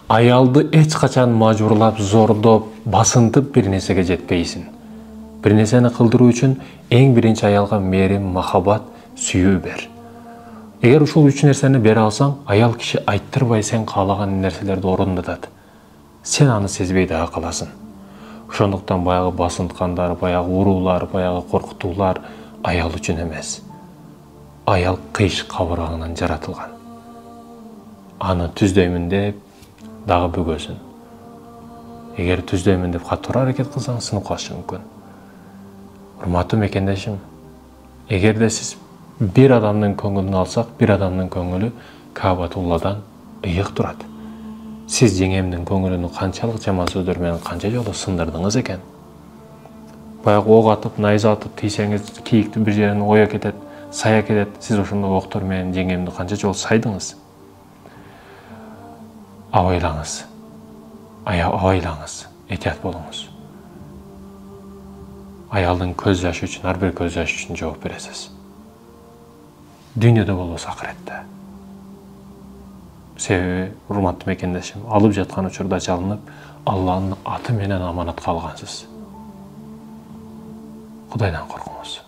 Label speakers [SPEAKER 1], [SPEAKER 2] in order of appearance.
[SPEAKER 1] Аялды эч качан мажбурлап, зордоп, басынтып бир нерсеге жетпейсиң. Бир нерсени кылдыруу үчүн эң биринчи аялга мээрим, махаббат, сүйүү бер. Эгер ушул үч нерсени бере алсаң, аял киши айттырбай сен каалаган нерселерди орундатат. Сен аны сезбей дагы каласың. Ошондуктан баягы басынткандар, баягы уруулар, баягы коркутуулар аял үчүн эмес. Аял кыйш кабыргаңан жаратылган. Аны түздөймүн деп дагы бүгөсүн. Эгер түздөймүн деп катуураак аракет кылсаң, сынып калышы мүмкүн. Урматтуу мекендешим, эгерде сиз бир адамдын көңүлүн алсак, бир адамдын көңүлү Каабатулладан ыйык турат. Сиз жеңемдин көңүлүн канчалык жаман сөздөр менен канча жолу сындырдыңыз экен. Баягы ок атып, найза атып тийсеңиз, кийиктин бир жерин оя кетет, сая кетет. Сиз ошондой октор менен жеңемди канча жолу сайдыңыз. Абайлаңыз. Абайлаңыз. Этият болуңуз. Аялдын көз жашы үчүн, ар бир көз жашы үчүн жооп бересиз. Дүйнөдө болбосо акыретте. Себеби, урматтуу мекендешим, алып жаткан учурда жалынып, Алланын аты менен аманатка алгансыз. Кудайдан коркуңуз.